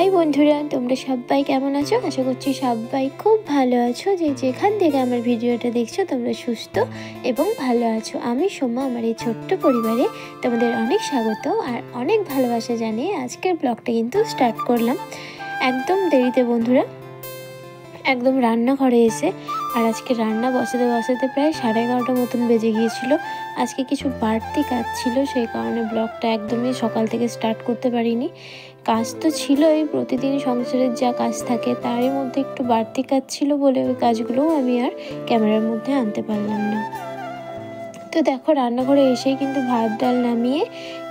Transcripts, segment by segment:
High বন্ধুরা, তোমরা সবাই কেমন আছো? আশা করছি সবাই খুব ভালো আছো। যে যেখান থেকে আমার ভিডিওটা দেখছো তোমরা সুস্থ এবং ভালো আছো। আমি সোমা, আমার এই ছোট্ট পরিবারে তোমাদের অনেক স্বাগত আর অনেক ভালোবাসা জানিয়ে আজকের ব্লগটা কিন্তু স্টার্ট করলাম একদম দেরিতে বন্ধুরা, একদম রান্নাঘরে এসে। আর আজকে রান্না বসাতে বসাতে প্রায় 11:30 মতন বেজে গিয়েছিল। আজকে কিছু বাড়তি কাজ ছিল, সেই কারণে ব্লগটা একদমই সকাল থেকে স্টার্ট করতে পারিনি। কাজ তো ছিলই, প্রতিদিন সংসারের যা কাজ থাকে তারই মধ্যে একটু বাড়তি কাজ ছিল বলে ওই কাজগুলোও আমি আর ক্যামেরার মধ্যে আনতে পারলাম না। তো দেখো, রান্নাঘরে এসেই কিন্তু ভাত ডাল নামিয়ে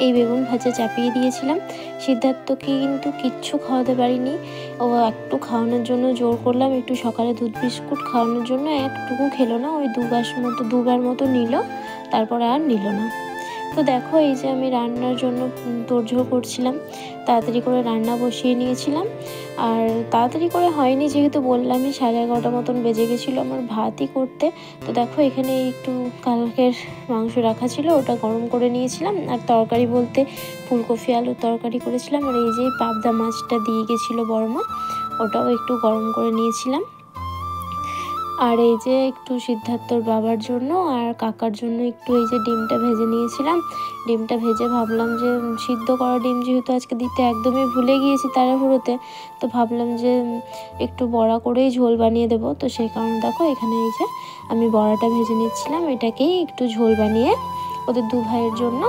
এই বেগুন ভাজা চাপিয়ে দিয়েছিলাম। সিদ্ধার্থকে কিন্তু কিচ্ছু খাওয়াতে পারিনি, ও একটু খাওয়ানোর জন্য জোর করলাম, একটু সকালে দুধ বিস্কুট খাওয়ানোর জন্য একটুকু খেলো না, ওই দুবার মতো নিল, তারপরে আর নিল না। তো দেখো, এই যে আমি রান্নার জন্য তোড়জোড় করছিলাম, তাড়াতাড়ি করে রান্না বসিয়ে নিয়েছিলাম। আর তাড়াতাড়ি করে হয়নি, যেহেতু বললামই 11:30 মতন বেজে গেছিলো আমার ভাতই করতে। তো দেখো, এখানে একটু কালকের মাংস রাখা ছিল, ওটা গরম করে নিয়েছিলাম। আর তরকারি বলতে ফুলকপি আলুর তরকারি করেছিলাম। আর এই যে পাবদা মাছটা দিয়ে গেছিলো বড়মা, ওটাও একটু গরম করে নিয়েছিলাম। আর এই যে একটু সিদ্ধার্থর বাবার জন্য আর কাকার জন্য একটু এই যে ডিমটা ভেজে নিয়েছিলাম। ডিমটা ভেজে ভাবলাম যে সিদ্ধ করা ডিম যেহেতু আজকে দিতে একদমই ভুলে গিয়েছি তাড়াহুড়োতে, তো ভাবলাম যে একটু বড়া করেই ঝোল বানিয়ে দেবো। তো সেই কারণে দেখো, এখানে এই যে আমি বড়াটা ভেজে নিচ্ছিলাম, এটাকেই একটু ঝোল বানিয়ে ওদের দু ভাইয়ের জন্য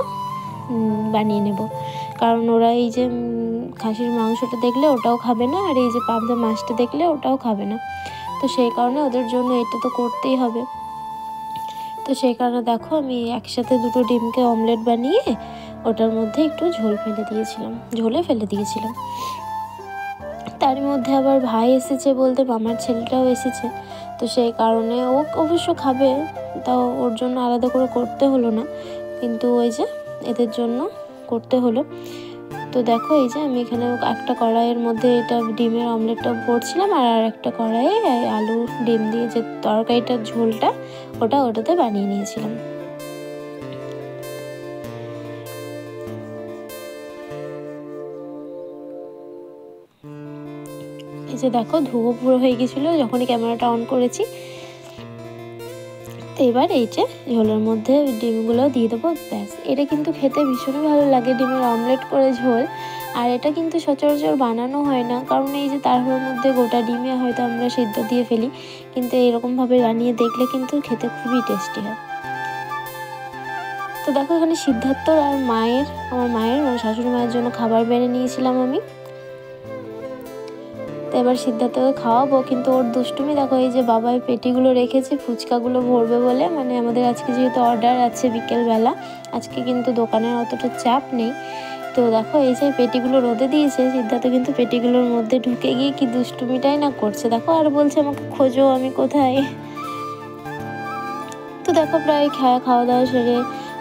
বানিয়ে নেব। কারণ ওরা এই যে খাসির মাংসটা দেখলে ওটাও খাবে না, আর এই যে পাবদা মাছটা দেখলে ওটাও খাবে না। তো সেই কারণে ওদের জন্য এটা তো করতেই হবে। তো সেই কারণে দেখো, আমি একসাথে দুটো ডিমকে অমলেট বানিয়ে ওটার মধ্যে একটু ঝোলে ফেলে দিয়েছিলাম। তার মধ্যে আবার ভাই এসেছে বলতে মামার ছেলেটাও এসেছে। তো সেই কারণে ও অবশ্য খাবে, তাও ওর জন্য আলাদা করে করতে হলো না, কিন্তু ওই যে এদের জন্য করতে হলো। তো দেখো, এই যে আমি এখানে একটা কড়াইয়ের মধ্যে এটা ডিমের অমলেটটা করছিলাম, আর একটা কড়াইয়ে আলু ডিম দিয়ে যে তরকারিটার ঝোলটা ওটাতে বানিয়ে নিয়েছিলাম। এই যে দেখো, ধুয়ো পুরো হয়ে গেছিলো যখনই ক্যামেরাটা অন করেছি। তো এবার এই যে ঝোলের মধ্যে ডিমগুলো দিয়ে দেবো, ব্যাস। এটা কিন্তু খেতে ভীষণই ভালো লাগে, ডিমের অমলেট করে ঝোল। আর এটা কিন্তু সচরাচর বানানো হয় না, কারণ এই যে তারপরের মধ্যে গোটা ডিমে হয়তো আমরা সিদ্ধ দিয়ে ফেলি, কিন্তু এরকমভাবে বানিয়ে দেখলে কিন্তু খেতে খুবই টেস্টি হয়। তো দেখো, এখানে সিদ্ধার্থ আর আমার মায়ের মানে শাশুড়ি মায়ের জন্য খাবার বেড়ে নিয়েছিলাম আমি। তো এবার সিদ্ধার্থকে খাওয়াবো, কিন্তু ওর দুষ্টুমি দেখো, এই যে বাবা পেটিগুলো রেখেছে ফুচকাগুলো ভরবে বলে, মানে আমাদের আজকে যেহেতু অর্ডার আছে বিকেলবেলা, আজকে কিন্তু দোকানের অতটা চাপ নেই। তো দেখো, এই যে পেটিগুলো রোদে দিয়েছে, সিদ্ধার্থ কিন্তু পেটিগুলোর মধ্যে ঢুকে গিয়ে কি দুষ্টুমিটাই না করছে দেখো, আর বলছে আমাকে খোঁজো, আমি কোথায়। তো দেখো, প্রায় খাওয়া দাওয়া সেরে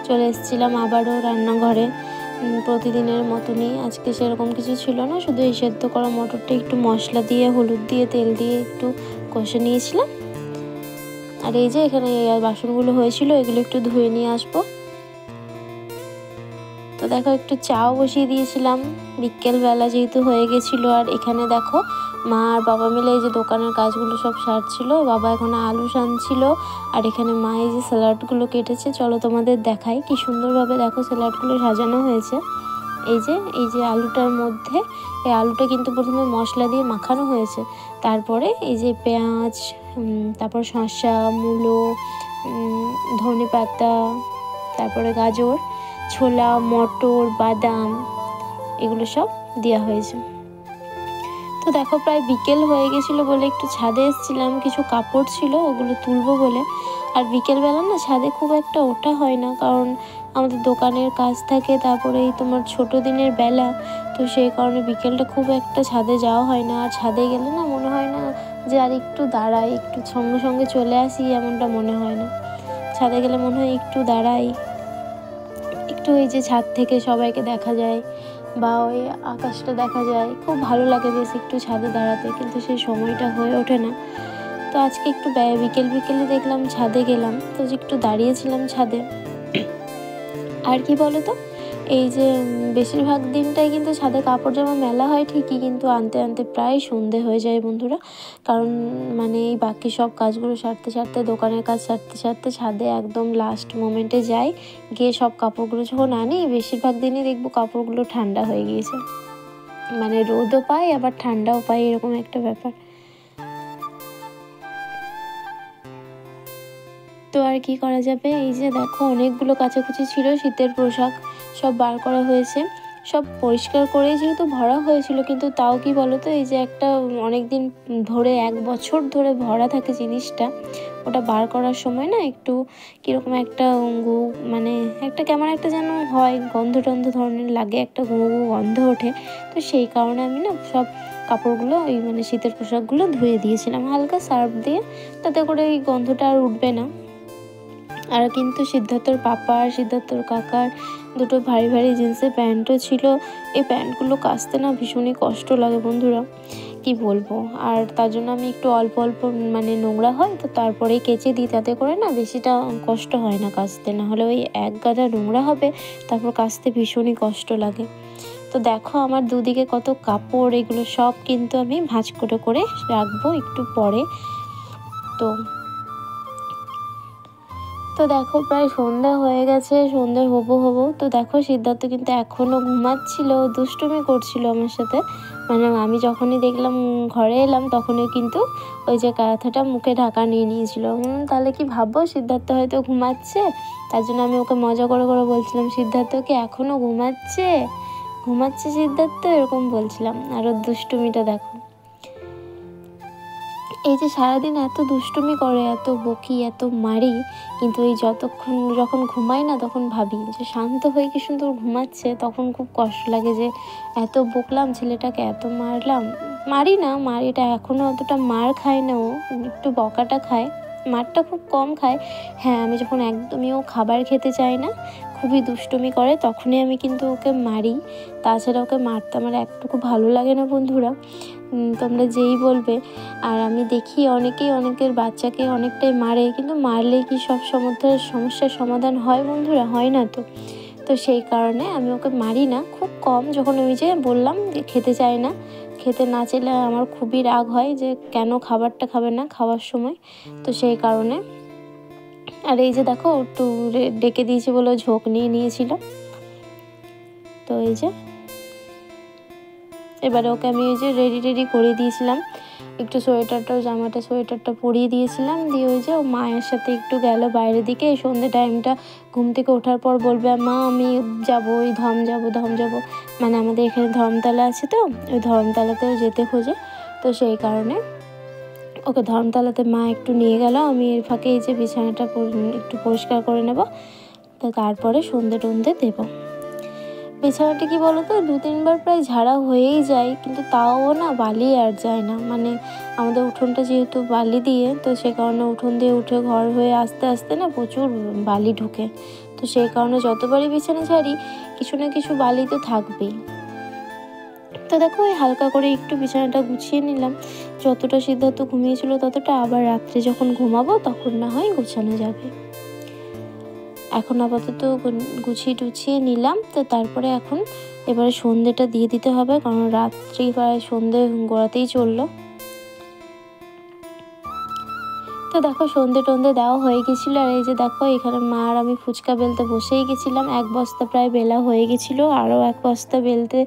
চলে এসেছিলাম আবারও রান্নাঘরে। প্রতিদিনের মতনই আজকে সেরকম কিছু ছিল না, শুধু এই সেদ্ধ করা মটরটা একটু মশলা দিয়ে হলুদ দিয়ে তেল দিয়ে একটু কষে নিয়েছিলাম। আর এই যে এখানে বাসনগুলো হয়েছিল, এগুলো একটু ধুয়ে নিয়ে আসবো। তো দেখো, একটু চাও বসিয়ে দিয়েছিলাম বিকেলবেলা যেহেতু হয়ে গেছিলো। আর এখানে দেখো, মা আর বাবা মিলে এই যে দোকানের কাজগুলো সব সারছিল, বাবা এখানে আলু সানছিল, আর এখানে মা এই যে স্যালাডগুলো কেটেছে। চলো তোমাদের দেখাই কি সুন্দরভাবে দেখো স্যালাডগুলো সাজানো হয়েছে। এই যে আলুটার মধ্যে, এই আলুটা কিন্তু প্রথমে মশলা দিয়ে মাখানো হয়েছে, তারপরে এই যে পেঁয়াজ, তারপর শসা, মূলো, ধনে পাতা, তারপরে গাজর, ছোলা, মটর, বাদাম, এগুলো সব দেওয়া হয়েছে। তো দেখো, প্রায় বিকেল হয়ে গেছিলো বলে একটু ছাদে এসেছিলাম, কিছু কাপড় ছিল ওগুলো তুলবো বলে। আর বিকেলবেলা না ছাদে খুব একটা ওঠা হয় না, কারণ আমাদের দোকানের কাজ থাকে, তারপরে এই তোমার ছোটো দিনের বেলা, তো সেই কারণে বিকেলটা খুব একটা ছাদে যাওয়া হয় না। আর ছাদে গেলে না মনে হয় না যে আর একটু দাঁড়াই, একটু সঙ্গে সঙ্গে চলে আসি, এমনটা মনে হয় না। ছাদে গেলে মনে হয় একটু দাঁড়াই, একটু এই যে ছাদ থেকে সবাইকে দেখা যায় বা ওই আকাশটা দেখা যায়, খুব ভালো লাগে বেশ একটু ছাদে দাঁড়াতে, কিন্তু সেই সময়টা হয়ে ওঠে না। তো আজকে একটু বিকেলে দেখলাম ছাদে গেলাম, তো একটু দাঁড়িয়েছিলাম ছাদে। আর কি বলো তো, এই যে বেশিরভাগ দিনটাই কিন্তু ছাদে কাপড় জামা মেলা হয় ঠিকই, কিন্তু আনতে আনতে প্রায় সন্ধে হয়ে যায় বন্ধুরা। কারণ মানে এই বাকি সব কাজগুলো সারতে সারতে, দোকানের কাজ সারতে সারতে ছাদে একদম লাস্ট মোমেন্টে যাই, গিয়ে সব কাপড়গুলো যখন আনি বেশিরভাগ দিনই দেখবো কাপড়গুলো ঠান্ডা হয়ে গিয়েছে, মানে রোদও পাই আবার ঠান্ডাও পাই, এরকম একটা ব্যাপার। তো আর কি করা যাবে। এই যে দেখো অনেকগুলো কাচাকুচি ছিল, শীতের পোশাক সব বার করা হয়েছে, সব পরিষ্কার করে যেহেতু ভরা হয়েছিল, কিন্তু তাও কি বলতো, এই যে একটা অনেক দিন ধরে 1 বছর ধরে ভরা থাকে জিনিসটা, ওটা বার করার সময় না একটু কীরকম একটা মানে একটা কেমন একটা যেন হয়, গন্ধ টন্ধ ধরনের লাগে, একটা গু গন্ধ ওঠে। তো সেই কারণে আমি না সব কাপড়গুলো ওই মানে শীতের পোশাকগুলো ধুয়ে দিয়েছিলাম হালকা সার্ফ দিয়ে, তাতে করে এই গন্ধটা আর উঠবে না। আর কিন্তু সিদ্ধার্থর পাপা আর সিদ্ধার্থর কাকার দুটো ভারী ভারী জিন্সের প্যান্টও ছিল। এই প্যান্টগুলো কাচতে না ভীষণই কষ্ট লাগে বন্ধুরা, কি বলবো। আর তার জন্য আমি একটু অল্প অল্প মানে নোংরা হয় তো তারপরেই কেচে দিই, তাতে করে না বেশিটা কষ্ট হয় না কাচতে, না হলে ওই এক গাদা নোংরা হবে তারপর কাচতে ভীষণই কষ্ট লাগে। তো দেখো আমার দুদিকে কত কাপড়, এগুলো সব কিন্তু আমি ভাঁজ করে করে রাখবো একটু পরে। তো দেখো প্রায় সন্ধ্যা হয়ে গেছে, সন্ধ্যে হবো। তো দেখো সিদ্ধার্থ কিন্তু এখনও ঘুমাচ্ছিল, দুষ্টুমি করছিল আমার সাথে। মানে আমি যখনই দেখলাম ঘরে এলাম তখনই কিন্তু ওই যে কাঁথাটা মুখে ঢাকা নিয়ে নিয়েছিল। তাহলে কি ভাববো, সিদ্ধার্থ হয়তো ঘুমাচ্ছে, তার জন্য আমি ওকে মজা করে করে বলছিলাম সিদ্ধার্থকে এখনও ঘুমাচ্ছে সিদ্ধার্থ, এরকম বলছিলাম। আর ওর দুষ্টুমিটা দেখো, এই যে সারাদিন এত দুষ্টুমি করে, এত বকি, এত মারি, কিন্তু এই যখন ঘুমাই না তখন ভাবি যে শান্ত হয়ে কি সুন্দর ঘুমাচ্ছে, তখন খুব কষ্ট লাগে যে এত বকলাম ছেলেটাকে, এত মারি না, মারিটা এখনও অতটা মার খায় না, ও একটু বকাটা খায়, মারটা খুব কম খায়। হ্যাঁ, আমি যখন একদমই ও খাবার খেতে চায় না, খুবই দুষ্টুমি করে, তখনই আমি কিন্তু ওকে মারি। তাছাড়া ওকে মারতে আমার একটুকু ভালো লাগে না বন্ধুরা, তোমরা যেই বলবে। আর আমি দেখি অনেকের বাচ্চাকে অনেকটাই মারে, কিন্তু মারলেই কি সব সমস্যার সমাধান হয় বন্ধুরা? হয় না তো। তো সেই কারণে আমি ওকে মারি না, খুব কম। যখন আমি যে বললাম যে খেতে চায় না, খেতে না চাইলে আমার খুবই রাগ হয় যে কেন খাবারটা খাবে না খাওয়ার সময়, তো সেই কারণে। আর এই যে দেখো একটু ডেকে দিয়েছি বলে ঝোঁক নিয়ে নিয়েছিল। তো এই যে এবারে ওকে আমি ওই যে রেডি করে দিয়েছিলাম, একটু সোয়েটারটা পরিয়ে দিয়েছিলাম, দিয়ে ওই যে ও মায়ের সাথে একটু গেল বাইরের দিকে। এই সন্ধ্যে টাইমটা ঘুম থেকে ওঠার পর বলবে মা আমি যাবো, ওই ধম যাবো, মানে আমাদের এখানে ধর্মতলা আছে, তো ওই ধর্মতলাতেও যেতে খোঁজে। তো সেই কারণে ওকে ধর্মতলাতে মা একটু নিয়ে গেল, আমি এর ফাঁকে এই যে বিছানাটা একটু পরিষ্কার করে নেব, তো তারপরে সন্ধ্যে টন্ধে দেবো। বিছানাটা কি বলতো 2-3 বার প্রায় ঝাড়া হয়েই যায়, কিন্তু তাও না বালি আর যায় না। মানে আমাদের উঠোনটা যেহেতু বালি দিয়ে, তো সে কারণে উঠোন দিয়ে উঠে ঘর হয়ে আস্তে আস্তে না প্রচুর বালি ঢুকে। তো সেই কারণে যতবারই বিছানা ঝাড়ি কিছু না কিছু বালি তো থাকবেই। তো দেখো ওই হালকা করে একটু বিছানাটা গুছিয়ে নিলাম, যতটা সিদ্ধার্থ ঘুমিয়েছিল ততটা, আবার রাত্রে যখন ঘুমাবো তখন না হয় গোছানো যাবে। এখন আপাতত গুছিয়ে টুছিয়ে নিলাম। তো তারপরে এখন এবারে সন্ধ্যেটা দিয়ে দিতে হবে, কারণ রাত্রি প্রায় সন্ধ্যে গড়াতেই চললো। তো দেখো সন্ধ্যে টন্ধে দেওয়া হয়ে গেছিলো। আর এই যে দেখো এখানে মা আর আমি ফুচকা বেলতে বসেই গেছিলাম, 1 বস্তা প্রায় বেলা হয়ে গেছিলো, আরও 1 বস্তা বেলতে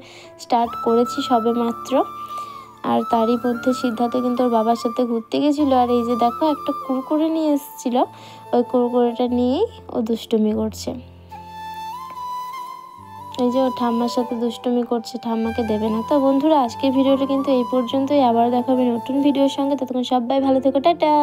স্টার্ট করেছি সবে মাত্র। আর তারই মধ্যে সিদ্ধার্থ কিন্তু ওর বাবার সাথে ঘুরতে গেছিলো। আর এই যে দেখো একটা কুরকুরে নিয়ে এসেছিলো, ওই কুরকুরেটা নিয়েই ও দুষ্টুমি করছে। এই যে ও ঠাম্মার সাথে দুষ্টুমি করছে, ঠাম্মাকে দেবে না। তো বন্ধুরা আজকের ভিডিওটা কিন্তু এই পর্যন্তই, আবার দেখা হবে নতুন ভিডিওর সঙ্গে। ততক্ষণ সবাই ভালো থেকো, টাটা।